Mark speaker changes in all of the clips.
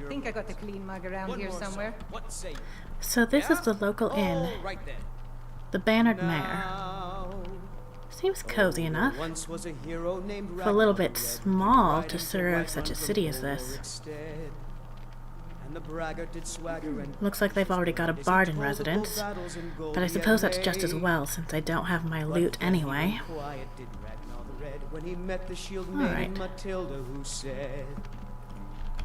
Speaker 1: Think I got a clean mug around here somewhere.
Speaker 2: What say you?
Speaker 3: So this is the local inn,
Speaker 2: Right then.
Speaker 3: the Bannered Mare. Seems cozy enough.
Speaker 2: Once was a hero named
Speaker 3: It's a little bit small to serve such a city as this.
Speaker 2: And the braggart did swagger and
Speaker 3: Looks like they've already got a bard in residence, but I suppose that's just as well since I don't have my loot anyway.
Speaker 2: quiet did Ragnar the Red when he met the shield
Speaker 3: Alright.
Speaker 2: maiden Matilda, who said,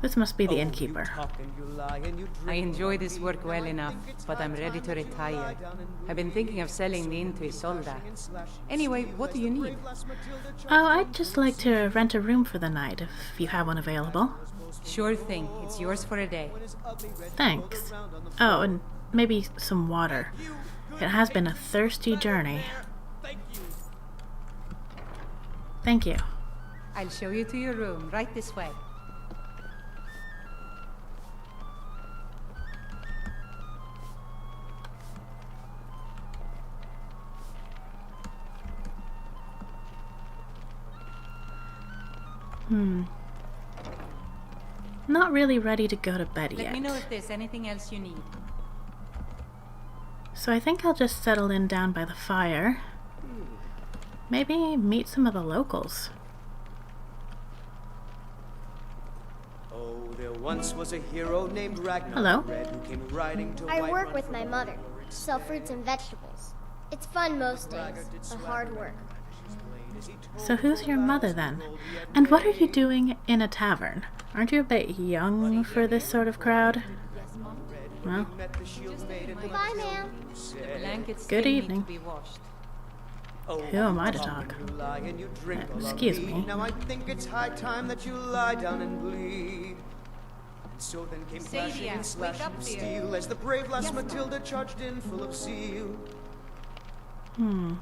Speaker 3: This must be the
Speaker 2: "Oh,
Speaker 3: innkeeper.
Speaker 2: you talk and you lie and you
Speaker 1: I
Speaker 2: drink
Speaker 1: enjoy
Speaker 2: and
Speaker 1: this
Speaker 2: you
Speaker 1: work
Speaker 2: bleed.
Speaker 1: well
Speaker 2: Now I
Speaker 1: enough,
Speaker 2: think it's
Speaker 1: but
Speaker 2: high
Speaker 1: I'm ready
Speaker 2: time
Speaker 1: to
Speaker 2: that you lie
Speaker 1: retire.
Speaker 2: down and
Speaker 1: I've been
Speaker 2: bleed.
Speaker 1: thinking of selling the inn to Isolda. Anyway, what do you need?
Speaker 3: Oh, I'd just like to rent a room for the night if you have one available.
Speaker 1: Sure thing. It's yours for a day.
Speaker 3: Thanks. Oh, and maybe some water. It has been a thirsty journey. Thank you.
Speaker 1: I'll show you to your room, right this way.
Speaker 3: Not really ready to go to bed
Speaker 1: Let me know
Speaker 3: yet.
Speaker 1: if there's anything else you need.
Speaker 3: So I think I'll just settle in down by the fire. Maybe meet some of the locals.
Speaker 2: Oh, there once was a hero named Ragnar
Speaker 3: Hello.
Speaker 2: the Red who came riding to
Speaker 4: I
Speaker 2: Whiterun
Speaker 4: work with
Speaker 2: from
Speaker 4: my
Speaker 2: the
Speaker 4: mother.
Speaker 2: Heretic
Speaker 4: Sell fruits and vegetables. It's fun most days, but hard work.
Speaker 3: So who's your mother then? And what are you doing in a tavern? Aren't you a bit young for this sort of crowd? Well,
Speaker 4: Bye, ma'am.
Speaker 1: The blankets
Speaker 3: Good
Speaker 1: still need
Speaker 3: evening.
Speaker 1: to be washed.
Speaker 3: who am I to talk? Excuse me.
Speaker 2: Now I think it's high time that you lie down and bleed. And so then came clashing
Speaker 1: Sadia,
Speaker 2: and slashing
Speaker 1: wake up,
Speaker 2: of
Speaker 1: dear.
Speaker 2: steel as the brave lass
Speaker 1: Yes, Mom.
Speaker 2: Matilda charged in full of zeal.
Speaker 3: Hmm.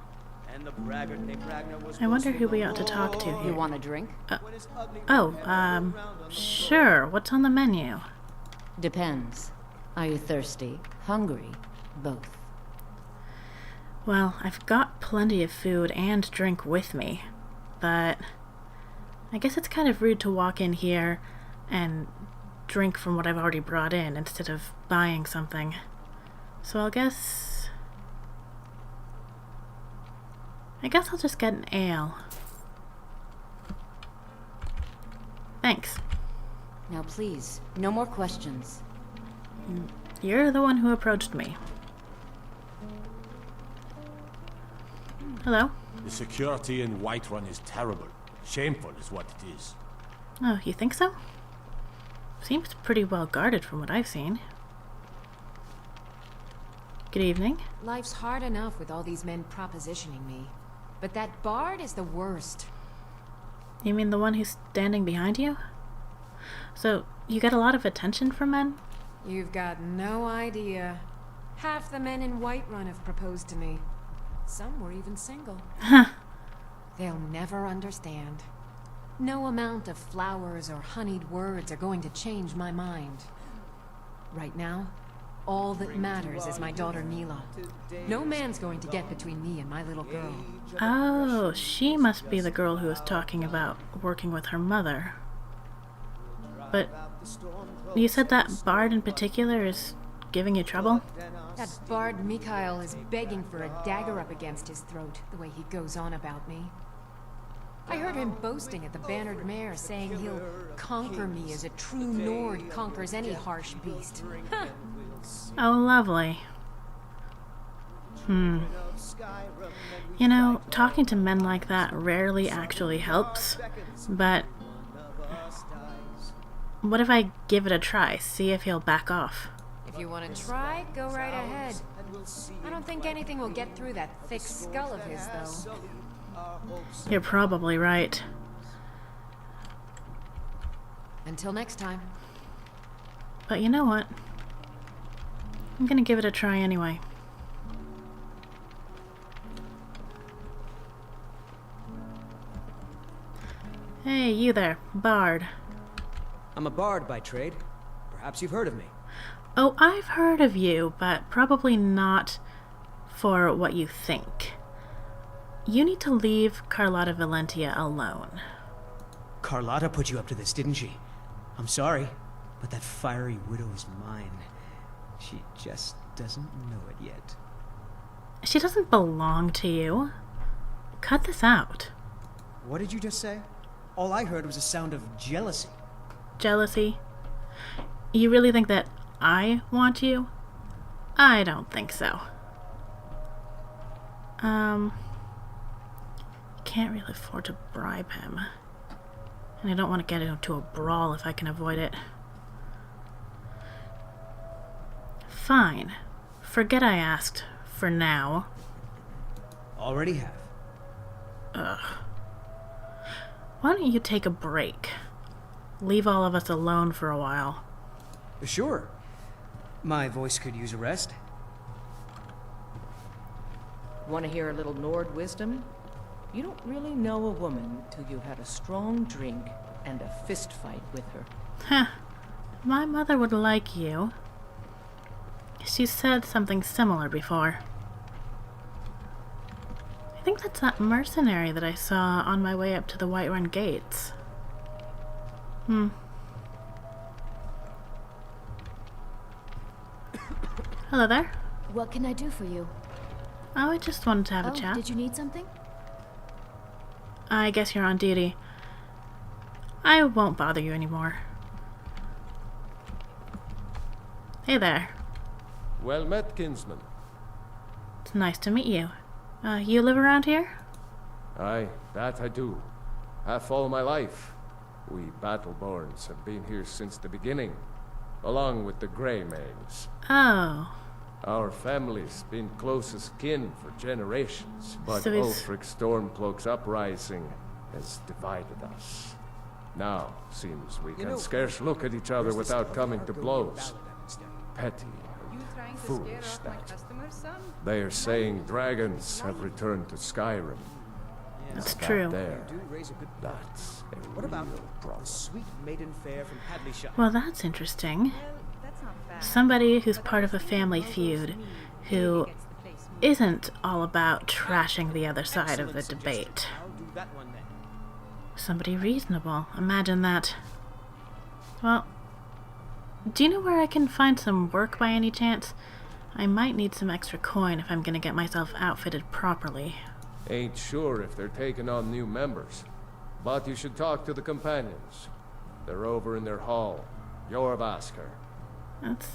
Speaker 2: And the braggart named Ragnar was
Speaker 3: I wonder
Speaker 2: boasting
Speaker 3: who we
Speaker 2: of
Speaker 3: ought to talk to
Speaker 1: You
Speaker 3: here.
Speaker 1: want a drink?
Speaker 2: when his ugly
Speaker 3: Oh, sure. What's on the menu?
Speaker 5: Depends. Are you thirsty? Hungry? Both.
Speaker 3: Well, I've got plenty of food and drink with me, but I guess it's kind of rude to walk in here and drink from what I've already brought in instead of buying something. So I guess I'll just get an ale. Thanks.
Speaker 5: Now please, no more questions.
Speaker 3: You're the one who approached me. Hello?
Speaker 6: The security in Whiterun is terrible. Shameful is what it is.
Speaker 3: Oh, you think so? Seems pretty well guarded from what I've seen. Good evening.
Speaker 7: Life's hard enough with all these men propositioning me. But that bard is the worst.
Speaker 3: You mean the one who's standing behind you? So, you get a lot of attention from men?
Speaker 7: You've got no idea. Half the men in Whiterun have proposed to me. Some were even single.
Speaker 3: Huh.
Speaker 7: They'll never understand. No amount of flowers or honeyed words are going to change my mind. Right now, all that matters is my daughter Mila. No man's going to get between me and my little girl.
Speaker 3: Oh, she must be the girl who was talking about working with her mother. But you said that bard in particular is giving you trouble?
Speaker 7: That bard Mikhail is begging for a dagger up against his throat, the way he goes on about me. I heard him boasting at the Bannered Mare, saying he'll conquer me as a true Nord conquers any harsh beast.
Speaker 3: Oh, lovely. You know, talking to men like that rarely actually helps, but what if I give it a try, see if he'll back off?
Speaker 7: If you want to try, go right ahead. I don't think anything will get through that thick skull of his, though.
Speaker 3: You're probably right.
Speaker 7: Until next time.
Speaker 3: But you know what? I'm gonna give it a try anyway. Hey, you there, bard.
Speaker 2: I'm a bard by trade. Perhaps you've heard of me.
Speaker 3: Oh, I've heard of you, but probably not for what you think. You need to leave Carlotta Valentia alone.
Speaker 2: Carlotta put you up to this, didn't she? I'm sorry. But that fiery widow is mine. She just doesn't know it yet.
Speaker 3: She doesn't belong to you. Cut this out.
Speaker 2: What did you just say? All I heard was a sound of jealousy.
Speaker 3: Jealousy? You really think that I want you? I don't think so. Can't really afford to bribe him. And I don't want to get into a brawl if I can avoid it. Fine. Forget I asked, for now.
Speaker 2: Already have.
Speaker 3: Ugh. Why don't you take a break? Leave all of us alone for a while.
Speaker 2: Sure. My voice could use a rest.
Speaker 8: Want to hear a little Nord wisdom? You don't really know a woman till you had a strong drink and a fist fight with her.
Speaker 3: Heh. My mother would like you. She said something similar before. I think that's that mercenary that I saw on my way up to the Whiterun gates. Hello there.
Speaker 4: What can I do for you?
Speaker 3: Oh, I just wanted to have a chat.
Speaker 4: Did you need something?
Speaker 3: I guess you're on duty. I won't bother you anymore. Hey there.
Speaker 6: Well met, kinsman.
Speaker 3: It's nice to meet you. You live around here?
Speaker 6: Aye, that I do. Half all my life. We Battleborns have been here since the beginning, along with the Greymanes.
Speaker 3: Oh.
Speaker 6: Our family's been close as kin for generations, but
Speaker 3: So is-
Speaker 6: Ulfric Stormcloak's uprising has divided us. Now, seems we can scarce look at each other without coming to blows. Petty and foolish, that. They are saying dragons have returned to Skyrim.
Speaker 3: That's
Speaker 6: That
Speaker 3: true.
Speaker 6: there,
Speaker 2: Do raise a good
Speaker 6: that's a
Speaker 2: What about
Speaker 6: real problem.
Speaker 2: the sweet maiden fair from Hadleyshire?
Speaker 3: Well, that's interesting. Somebody who's part of a family feud who isn't all about trashing the other side of the debate.
Speaker 2: I'll do that one then.
Speaker 3: Somebody reasonable. Imagine that. Well, do you know where I can find some work by any chance? I might need some extra coin if I'm gonna get myself outfitted properly.
Speaker 6: Ain't sure if they're taking on new members, but you should talk to the companions. They're over in their hall. Jorvaskr.
Speaker 3: That's...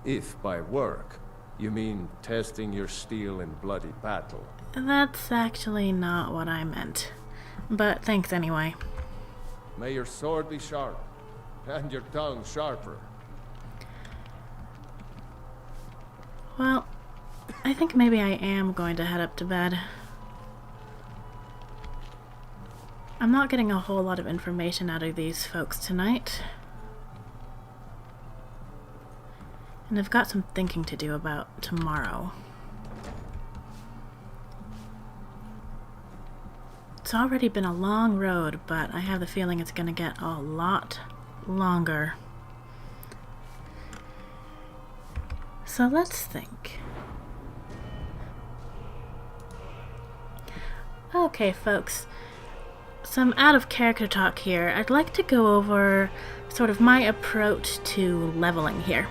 Speaker 6: If by work, you mean testing your steel in bloody battle.
Speaker 3: that's actually not what I meant. But thanks anyway.
Speaker 6: May your sword be sharp, and your tongue sharper.
Speaker 3: Well, I think maybe I am going to head up to bed. I'm not getting a whole lot of information out of these folks tonight. And I've got some thinking to do about tomorrow. It's already been a long road, but I have the feeling it's gonna get a lot longer. So let's think. Okay, folks. Some out of character talk here. I'd like to go over sort of my approach to leveling here.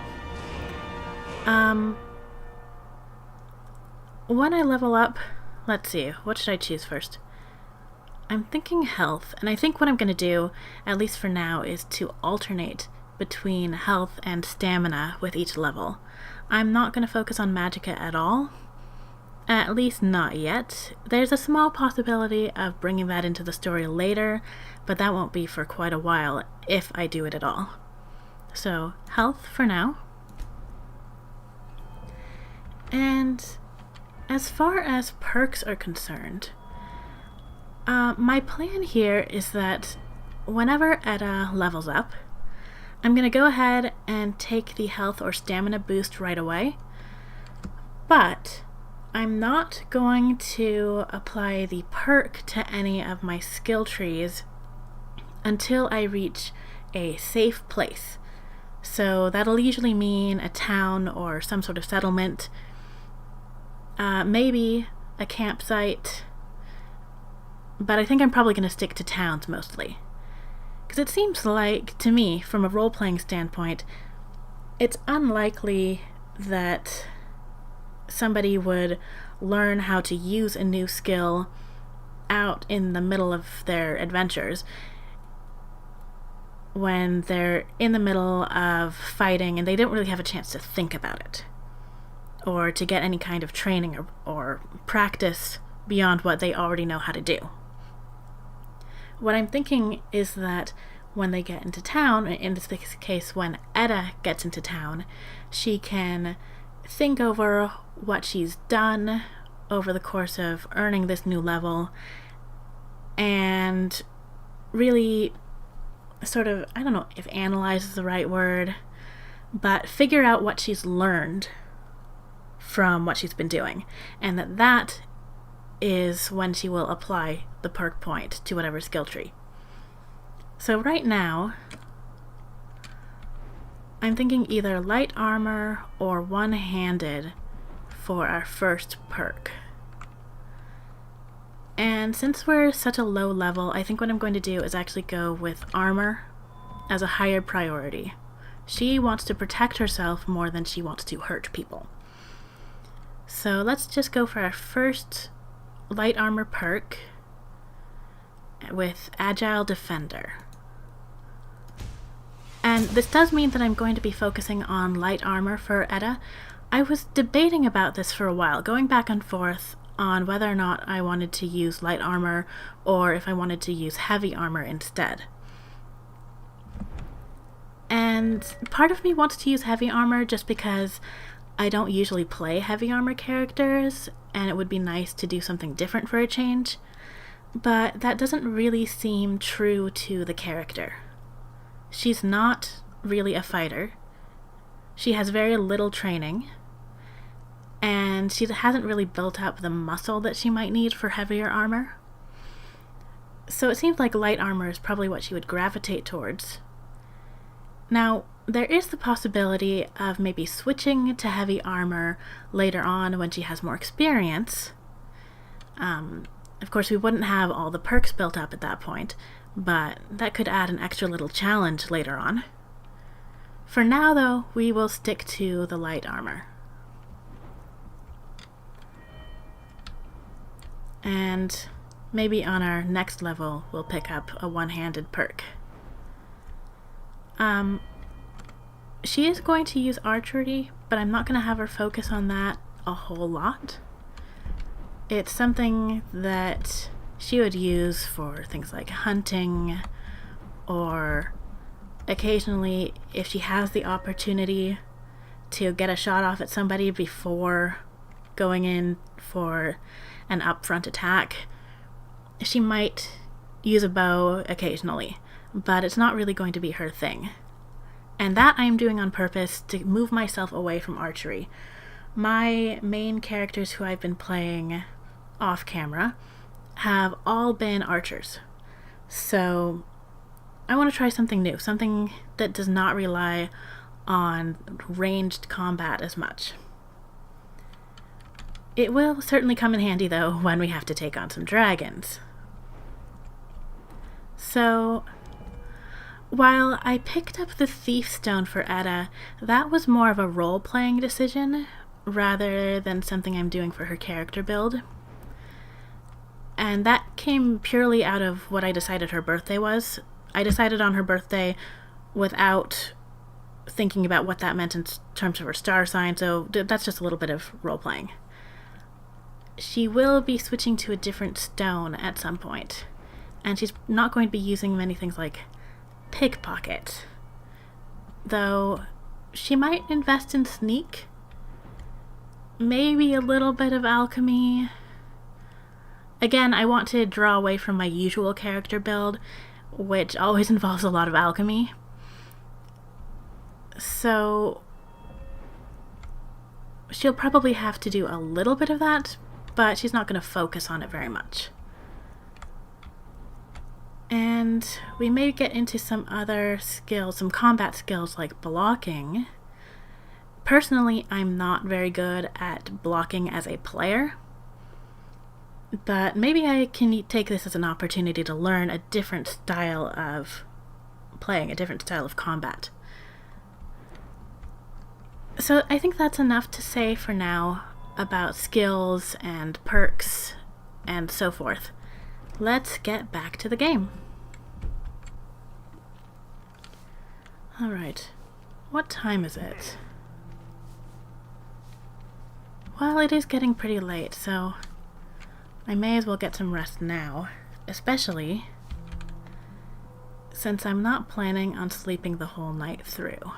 Speaker 3: When I level up, let's see, what should I choose first? I'm thinking health, and I think what I'm going to do, at least for now, is to alternate between health and stamina with each level. I'm not going to focus on magicka at all, at least not yet. There's a small possibility of bringing that into the story later, but that won't be for quite a while if I do it at all. So, health for now. And as far as perks are concerned, my plan here is that whenever Edda levels up, I'm going to go ahead and take the health or stamina boost right away, but I'm not going to apply the perk to any of my skill trees until I reach a safe place. So that'll usually mean a town or some sort of settlement, maybe a campsite, but I think I'm probably going to stick to towns mostly. Because it seems like, to me, from a role-playing standpoint, it's unlikely that somebody would learn how to use a new skill out in the middle of their adventures when they're in the middle of fighting and they don't really have a chance to think about it or to get any kind of training or practice beyond what they already know how to do. What I'm thinking is that when they get into town, in this case when Edda gets into town, she can think over what she's done over the course of earning this new level and really sort of, I don't know if analyze is the right word, but figure out what she's learned from what she's been doing, and that is when she will apply the perk point to whatever skill tree. So right now, I'm thinking either light armor or one-handed for our first perk. And since we're such a low level, I think what I'm going to do is actually go with armor as a higher priority. She wants to protect herself more than she wants to hurt people. So let's just go for our first light armor perk with Agile Defender. And this does mean that I'm going to be focusing on light armor for Edda. I was debating about this for a while, going back and forth on whether or not I wanted to use light armor or if I wanted to use heavy armor instead. And part of me wants to use heavy armor just because I don't usually play heavy armor characters and it would be nice to do something different for a change, but that doesn't really seem true to the character. She's not really a fighter. She has very little training, and she hasn't really built up the muscle that she might need for heavier armor. So it seems like light armor is probably what she would gravitate towards. Now, there is the possibility of maybe switching to heavy armor later on when she has more experience. Of course, we wouldn't have all the perks built up at that point, but that could add an extra little challenge later on. For now, though, we will stick to the light armor. And maybe on our next level, we'll pick up a one-handed perk. She is going to use archery, but I'm not going to have her focus on that a whole lot. It's something that she would use for things like hunting, or occasionally if she has the opportunity to get a shot off at somebody before going in for an upfront attack, she might use a bow occasionally, but it's not really going to be her thing. And that I'm doing on purpose to move myself away from archery. My main characters who I've been playing off camera have all been archers. So I want to try something new, something that does not rely on ranged combat as much. It will certainly come in handy though when we have to take on some dragons. So while I picked up the Thief Stone for Edda, that was more of a role-playing decision rather than something I'm doing for her character build. And that came purely out of what I decided her birthday was. I decided on her birthday without thinking about what that meant in terms of her star sign, so that's just a little bit of role-playing. She will be switching to a different stone at some point, and she's not going to be using many things like pickpocket, though she might invest in sneak, maybe a little bit of alchemy. Again, I want to draw away from my usual character build, which always involves a lot of alchemy. So she'll probably have to do a little bit of that, but she's not going to focus on it very much. And we may get into some other skills, some combat skills like blocking. Personally, I'm not very good at blocking as a player, but maybe I can take this as an opportunity to learn a different style of playing a different style of combat. So I think that's enough to say for now about skills and perks and so forth. Let's get back to the game. Alright, what time is it? Well, it is getting pretty late, so I may as well get some rest now, especially since I'm not planning on sleeping the whole night through.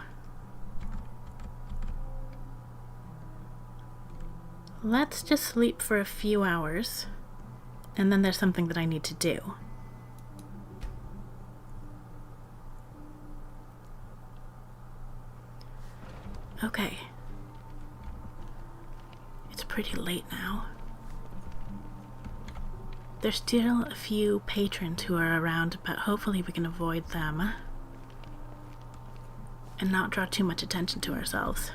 Speaker 3: Let's just sleep for a few hours, and then there's something that I need to do. Okay. It's pretty late now. There's still a few patrons who are around, but hopefully we can avoid them and not draw too much attention to ourselves.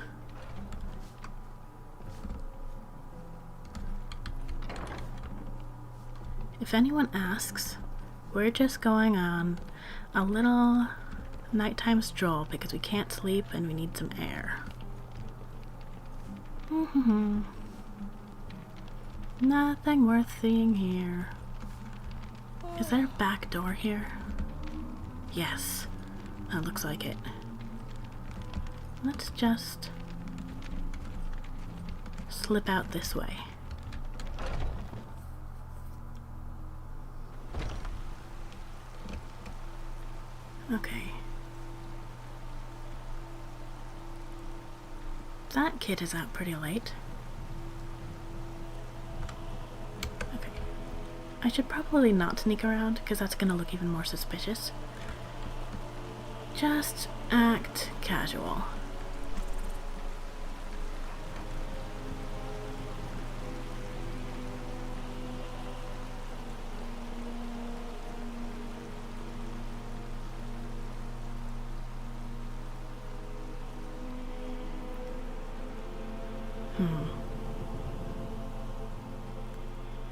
Speaker 3: If anyone asks, we're just going on a little nighttime stroll because we can't sleep and we need some air. Nothing worth seeing here. Is there a back door here? Yes, that looks like it. Let's just slip out this way. Okay. That kid is out pretty late. Okay. I should probably not sneak around, because that's gonna look even more suspicious. Just act casual.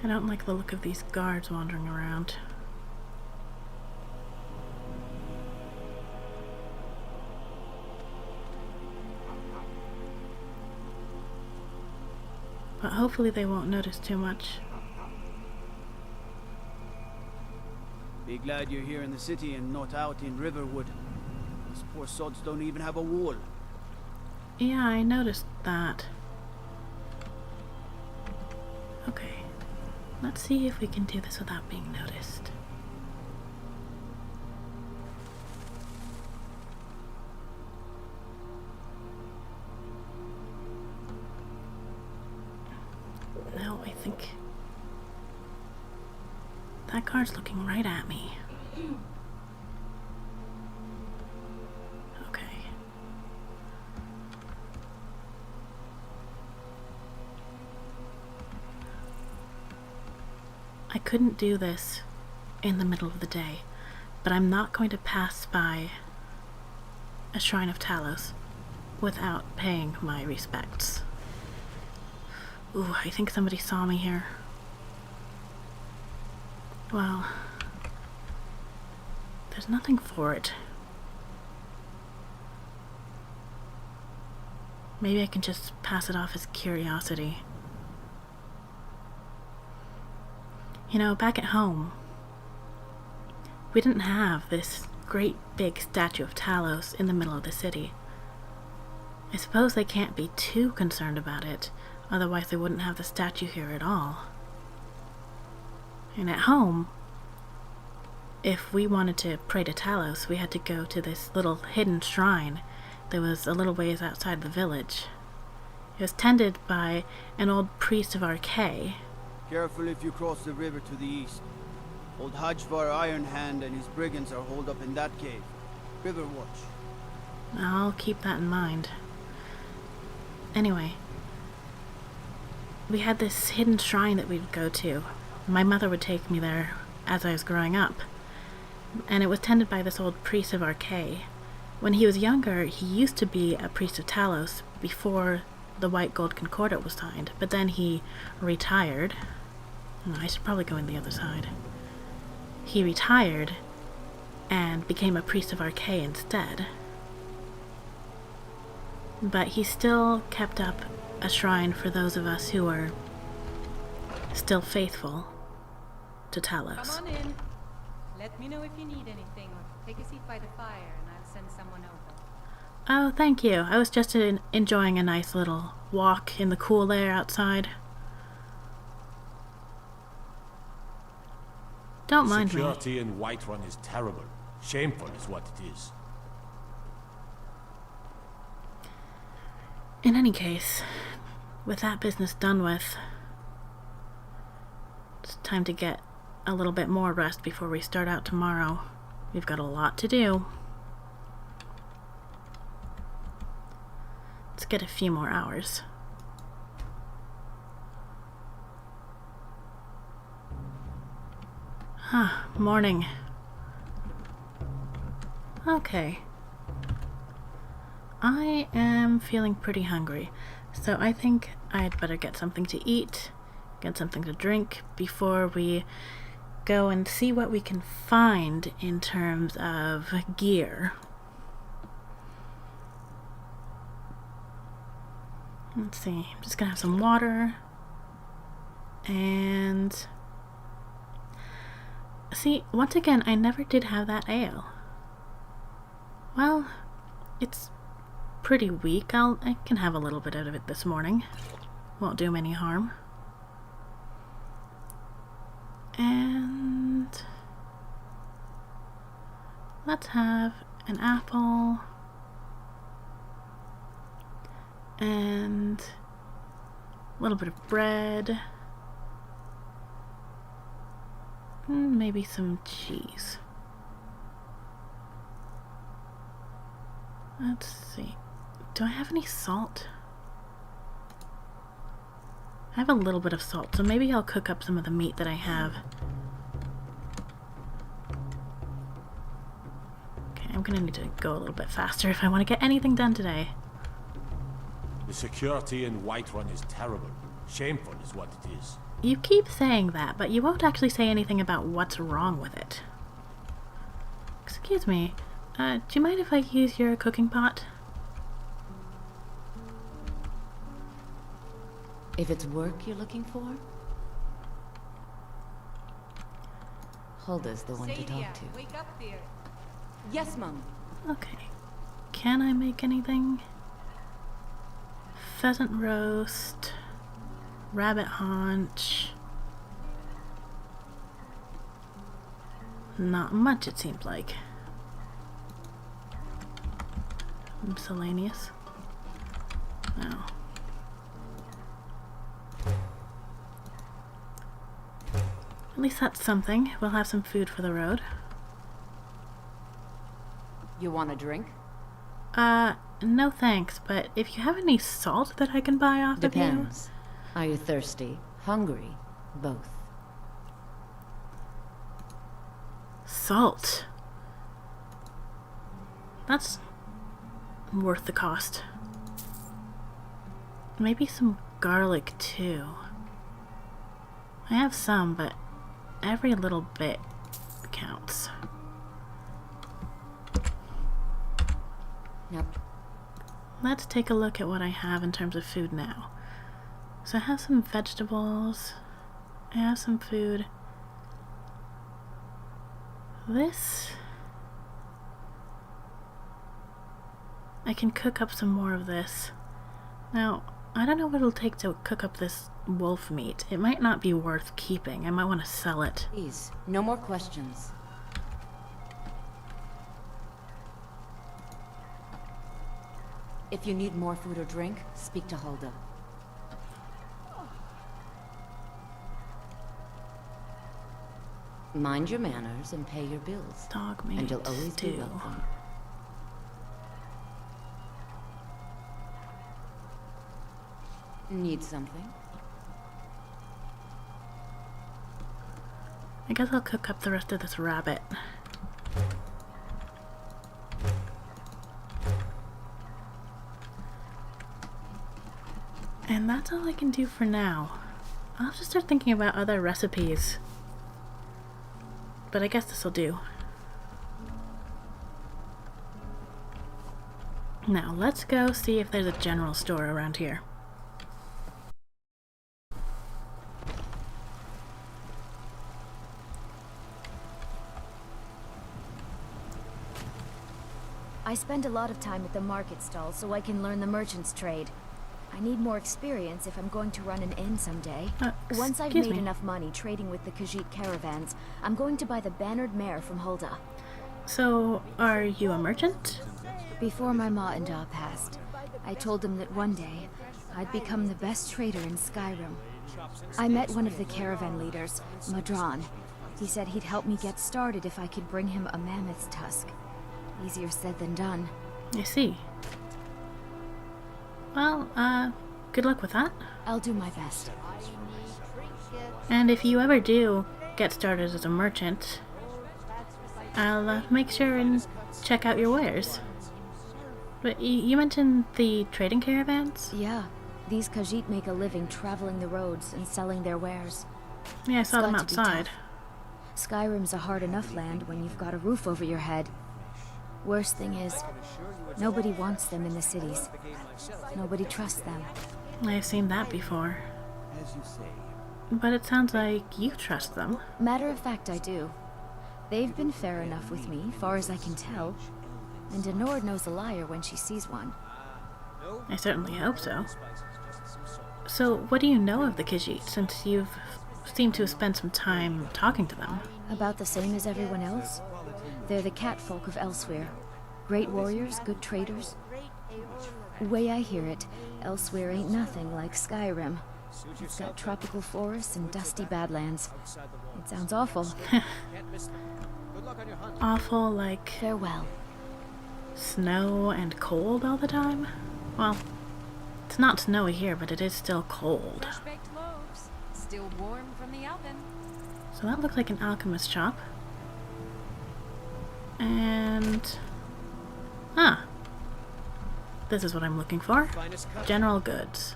Speaker 3: I don't like the look of these guards wandering around. But hopefully they won't notice too much.
Speaker 2: Be glad you're here in the city and not out in Riverwood. These poor sods don't even have a wall.
Speaker 3: Yeah, I noticed that. Okay. Let's see if we can do this without being noticed. No, I think that card's looking right at me. Okay. I couldn't do this in the middle of the day, but I'm not going to pass by a Shrine of Talos without paying my respects. Ooh, I think somebody saw me here. Well, there's nothing for it. Maybe I can just pass it off as curiosity. You know, back at home, we didn't have this great big statue of Talos in the middle of the city. I suppose they can't be too concerned about it, otherwise they wouldn't have the statue here at all. And at home, if we wanted to pray to Talos, we had to go to this little hidden shrine that was a little ways outside the village. It was tended by an old priest of Archay.
Speaker 2: Careful if you cross the river to the east. Old Hajvar Ironhand and his brigands are holed up in that cave. River watch.
Speaker 3: I'll keep that in mind. Anyway, we had this hidden shrine that we'd go to. My mother would take me there as I was growing up. And it was tended by this old priest of Archay. When he was younger, he used to be a priest of Talos before the White Gold Concordat was signed, but then he retired. I should probably go in the other side. He retired, and became a priest of Archay instead. But he still kept up a shrine for those of us who were still faithful to Talos.
Speaker 1: Come on in. Let me know if you need anything, or take a seat by the fire and I'll send someone over.
Speaker 3: Oh, thank you. I was just enjoying a nice little walk in the cool air outside. Don't mind me.
Speaker 9: Security in Whiterun is terrible. Shameful is what it is.
Speaker 3: In any case, with that business done with, it's time to get a little bit more rest before we start out tomorrow. We've got a lot to do. Let's get a few more hours. Morning. Okay. I am feeling pretty hungry, so I think I'd better get something to eat, get something to drink before we go and see what we can find in terms of gear. Let's see, I'm just gonna have some water, and see, once again, I never did have that ale. Well, it's pretty weak. I can have a little bit out of it this morning. Won't do me any harm. And let's have an apple and a little bit of bread. Maybe some cheese. Let's see. Do I have any salt? I have a little bit of salt, so maybe I'll cook up some of the meat that I have. Okay, I'm gonna need to go a little bit faster if I want to get anything done today.
Speaker 9: The security in Whiterun is terrible. Shameful is what it is.
Speaker 3: You keep saying that, but you won't actually say anything about what's wrong with it. Excuse me, do you mind if I use your cooking pot?
Speaker 5: If it's work you're looking for, Hulda's the one to talk to.
Speaker 1: Wake up there.
Speaker 5: Yes, Mum.
Speaker 3: Okay. Can I make anything? Pheasant roast, rabbit haunch. Not much, it seems like. Miscellaneous. No. At least that's something. We'll have some food for the road.
Speaker 5: You want a drink?
Speaker 3: No thanks, but if you have any salt that I can buy off
Speaker 5: Depends. Are you thirsty? Hungry? Both.
Speaker 3: Salt. That's worth the cost. Maybe some garlic too. I have some, but every little bit counts.
Speaker 5: Yep.
Speaker 3: Let's take a look at what I have in terms of food now. So I have some vegetables. I have some food. This... I can cook up some more of this. Now, I don't know what it'll take to cook up this wolf meat. It might not be worth keeping. I might want to sell it.
Speaker 5: Please, no more questions. If you need more food or drink, speak to Hulda. Mind your manners and pay your bills.
Speaker 3: Dog meat,
Speaker 5: and you'll always be
Speaker 3: too.
Speaker 5: welcome. Need something?
Speaker 3: I guess I'll cook up the rest of this rabbit. And that's all I can do for now. I'll have to start thinking about other recipes. But I guess this'll do. Now, let's go see if there's a general store around here.
Speaker 10: I spend a lot of time at the market stall so I can learn the merchant's trade. I need more experience if I'm going to run an inn someday. Once I've made enough money trading with the Khajiit caravans, I'm going to buy the bannered mare from Hulda.
Speaker 3: So, are you a merchant?
Speaker 10: Before my ma and Da passed, I told them that one day, I'd become the best trader in Skyrim. I met one of the caravan leaders, Madran. He said he'd help me get started if I could bring him a mammoth's tusk. Easier said than done.
Speaker 3: I see. Well, good luck with that.
Speaker 10: I'll do my best.
Speaker 3: And if you ever do get started as a merchant, I'll make sure and check out your wares. But you mentioned the trading caravans?
Speaker 10: Yeah. These Khajiit make a living traveling the roads and selling their wares.
Speaker 3: Yeah, I saw them outside.
Speaker 10: Skyrim's a hard enough land when you've got a roof over your head. Worst thing is, nobody wants them in the cities. Nobody trusts them.
Speaker 3: I've seen that before. But it sounds like you trust them.
Speaker 10: Matter of fact, I do. They've been fair enough with me, far as I can tell. And Denord knows a liar when she sees one.
Speaker 3: I certainly hope so. So, what do you know of the Khajiit, since you've seemed to have spent some time talking to them?
Speaker 10: About the same as everyone else. They're the catfolk of Elsewhere. Great warriors, good traders. Way I hear it, Elsewhere ain't nothing like Skyrim. It's got tropical forests and dusty badlands. It sounds awful.
Speaker 3: Awful like...
Speaker 10: Farewell.
Speaker 3: Snow and cold all the time? Well, it's not snowy here, but it is still cold.
Speaker 7: Fresh-baked loaves, still warm from the oven.
Speaker 3: So that looks like an alchemist shop. And... ah. This is what I'm looking for. General goods.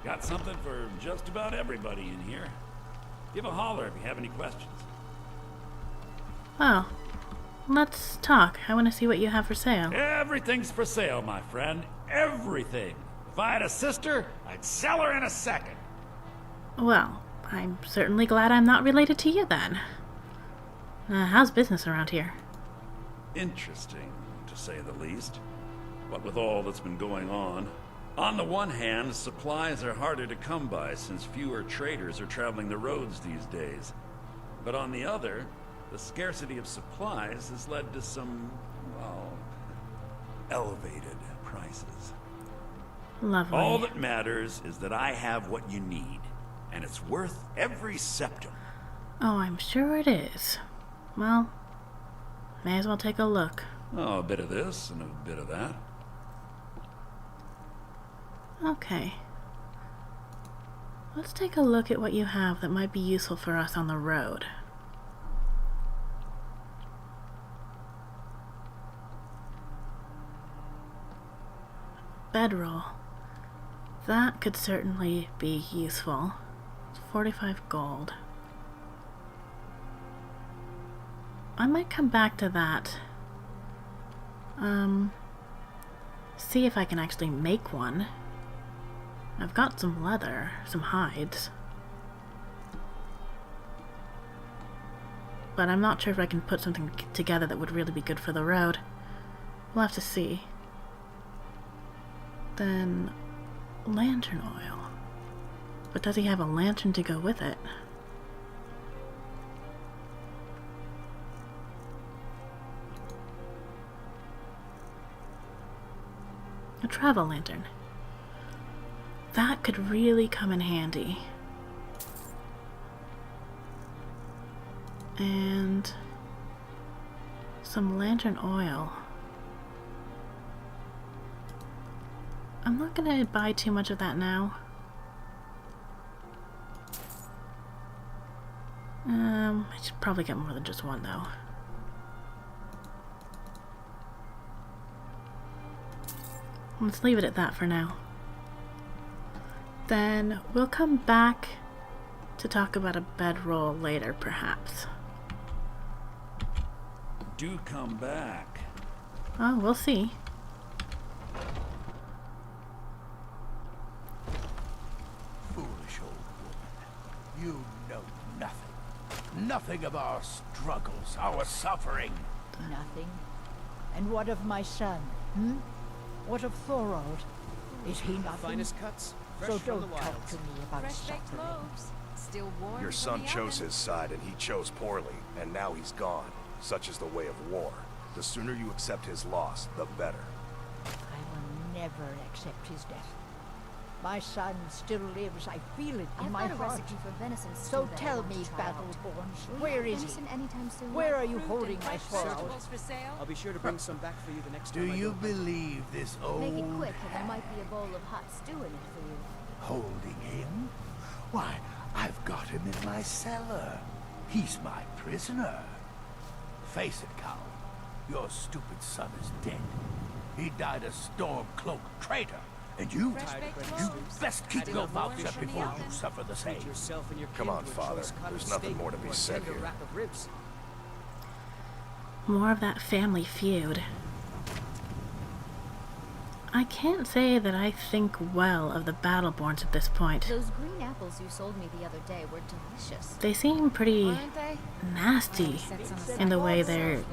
Speaker 11: Got something for just about everybody in here. Give a holler if you have any questions.
Speaker 3: Well, let's talk. I want to see what you have for sale.
Speaker 11: Everything's for sale, my friend. Everything. If I had a sister, I'd sell her in a second.
Speaker 3: Well, I'm certainly glad I'm not related to you then. How's business around here?
Speaker 11: Interesting, to say the least. What with all that's been going on. On the one hand, supplies are harder to come by since fewer traders are traveling the roads these days. But on the other, the scarcity of supplies has led to some, well, elevated prices.
Speaker 3: Lovely.
Speaker 11: All that matters is that I have what you need, and it's worth every septum.
Speaker 3: Oh, I'm sure it is. Well, may as well take a look.
Speaker 11: Oh, a bit of this and a bit of that.
Speaker 3: Okay. Let's take a look at what you have that might be useful for us on the road. Bedroll. That could certainly be useful. It's 45 gold. I might come back to that. See if I can actually make one. I've got some leather, some hides. But I'm not sure if I can put something together that would really be good for the road. We'll have to see. Then, lantern oil. But does he have a lantern to go with it? A travel lantern. That could really come in handy. And some lantern oil. I'm not gonna buy too much of that now. I should probably get more than just one though. Let's leave it at that for now. Then we'll come back to talk about a bedroll later, perhaps.
Speaker 11: Do come back.
Speaker 3: Oh, we'll see.
Speaker 12: Foolish old woman. You know nothing. Nothing of our struggles, our suffering.
Speaker 13: Nothing. And what of my son? What of Thorold? Is he nothing?
Speaker 2: Finest cuts.
Speaker 13: So don't talk to me about suffering.
Speaker 1: Still warm.
Speaker 14: Your son chose his side, and he chose poorly, and now he's gone. Such is the way of war. The sooner you accept his loss, the better.
Speaker 13: I will never accept his death. My son still lives. I feel it in my heart.
Speaker 10: For venison
Speaker 13: So tell me, Battleborns, where is he?
Speaker 10: Anytime soon?
Speaker 13: Where are you holding my Thorold?
Speaker 2: I'll be sure to bring some back for you the next
Speaker 12: Do
Speaker 2: time I
Speaker 12: you
Speaker 2: go.
Speaker 12: believe this old...
Speaker 10: Make it quick, and there might be a bowl of hot stew in it for you.
Speaker 12: Holding him? Why, I've got him in my cellar. He's my prisoner. Face it, Cal. Your stupid son is dead. He died a storm-cloaked traitor. And you best keep your mouth shut before you suffer the same.
Speaker 14: Come on, Father. There's nothing more to be said here.
Speaker 3: More of that family feud. I can't say that I think well of the Battleborns at this point.
Speaker 10: Those green apples you sold me the other day were delicious.
Speaker 3: They seem pretty
Speaker 10: Aren't they?
Speaker 3: nasty in the way they're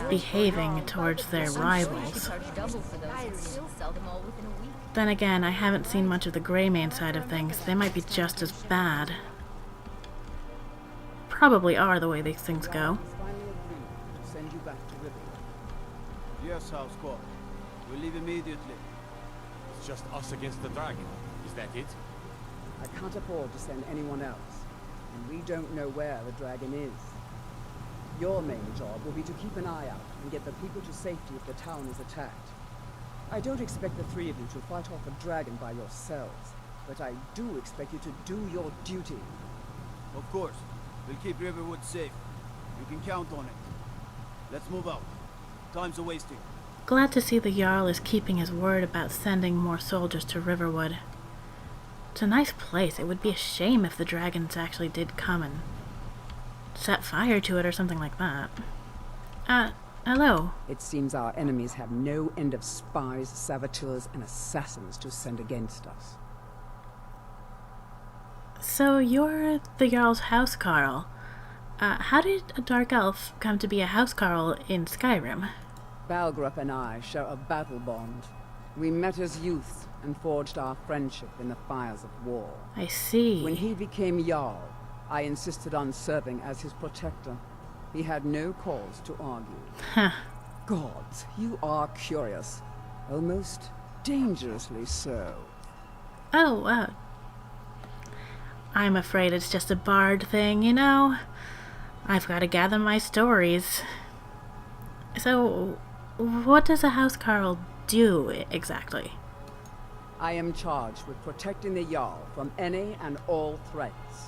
Speaker 3: behaving towards their rivals.
Speaker 10: Charge double for those and still sell them all within a week.
Speaker 3: Then again, I haven't seen much of the Greymane side of things. They might be just as bad. Probably are the way these things go.
Speaker 2: Finally agreed to send you back to Riverwood. Yes, Housecourt. We'll leave immediately.
Speaker 9: It's just us against the dragon. Is that it?
Speaker 15: I can't afford to send anyone else, and we don't know where the dragon is. Your main job will be to keep an eye out and get the people to safety if the town is attacked. I don't expect the three of you to fight off a dragon by yourselves, but I do expect you to do your duty.
Speaker 2: Of course. We'll keep Riverwood safe. You can count on it. Let's move out. Time's a wasting.
Speaker 3: Glad to see the Jarl is keeping his word about sending more soldiers to Riverwood. It's a nice place. It would be a shame if the dragons actually did come and set fire to it or something like that. Hello.
Speaker 15: It seems our enemies have no end of spies, saboteurs, and assassins to send against us.
Speaker 3: So you're the Jarl's housecarl. How did a dark elf come to be a housecarl in Skyrim?
Speaker 15: Balgrup and I share a battle bond. We met as youths and forged our friendship in the fires of war.
Speaker 3: I see.
Speaker 15: When he became Jarl, I insisted on serving as his protector. He had no cause to argue.
Speaker 3: Huh.
Speaker 15: Gods, you are curious. Almost dangerously so.
Speaker 3: Oh, I'm afraid it's just a bard thing, you know? I've got to gather my stories. So, what does a housecarl do exactly?
Speaker 15: I am charged with protecting the Jarl from any and all threats.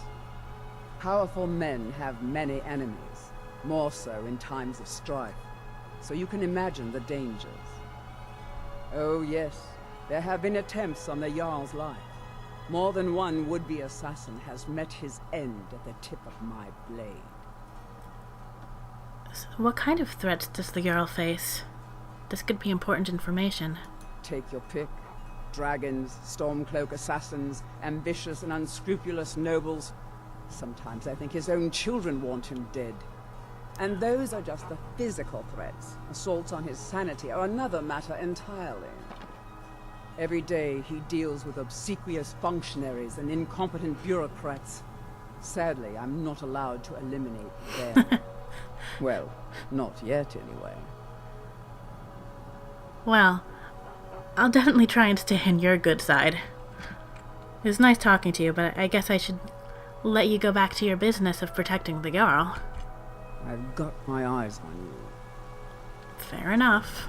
Speaker 15: Powerful men have many enemies, more so in times of strife, so you can imagine the dangers. Oh yes, there have been attempts on the Jarl's life. More than one would-be assassin has met his end at the tip of my blade.
Speaker 3: So what kind of threats does the Jarl face? This could be important information.
Speaker 15: Take your pick. Dragons, Stormcloak assassins, ambitious and unscrupulous nobles. Sometimes I think his own children want him dead. And those are just the physical threats. Assaults on his sanity are another matter entirely. Every day he deals with obsequious functionaries and incompetent bureaucrats. Sadly, I'm not allowed to eliminate them. Well, not yet anyway.
Speaker 3: Well, I'll definitely try and stay on your good side. It was nice talking to you, but I guess I should let you go back to your business of protecting the Jarl.
Speaker 15: I've got my eyes on you.
Speaker 3: Fair enough.